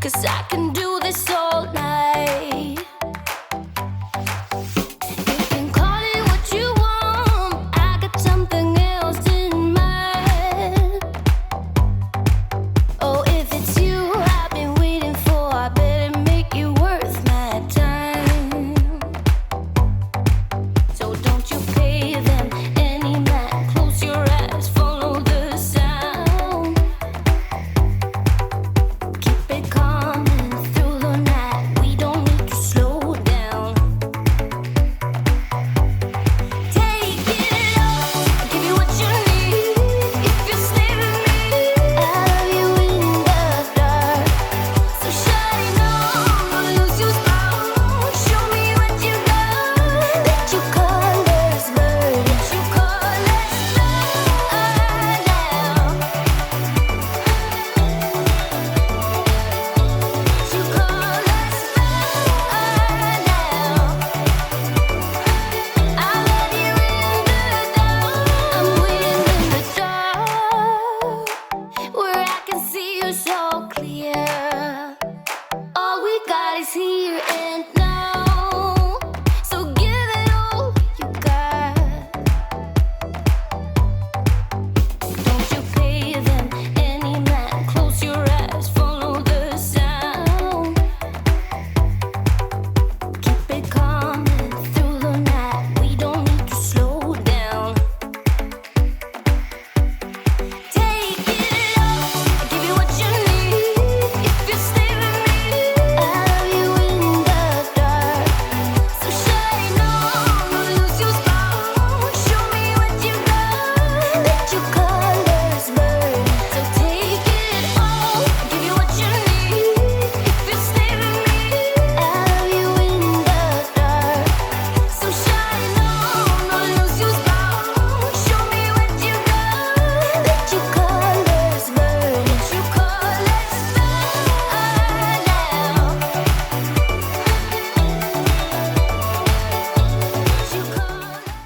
'cause I can do this all night. You can call it what you want, I got something else in mind. Oh, if it's you I've been waiting for, I better make you worth my time. So don't you pay them any mind, close your eyes, follow the sound. Keep it coming through the night, we don't need to slow down. Take it all, give you what you need. If you stay with me, I'll love you in the dark. So shine on, lose your spark. Show me what you got. Let your colors burn. Let your colors burn now. Let your colors burn now. I'll let you in the dark. I'm waiting in the dark, where I can see you so clear. All we got is here and now. So give it all you got. Don't you pay them any mind, close your eyes, follow the sound. Keep it coming through the night, we don't need to slow down. Take it all, give you what you need. If you stay with me, I'll love you in the dark. So shine on, lose your spark. Show me what you got. Let your colors burn. So take it all, give you what you need. If you stay with me, I'll love you in the dark. So shine on, lose your spark. Show me what you got. Let your colors burn. Let your colors burn now. Let your colors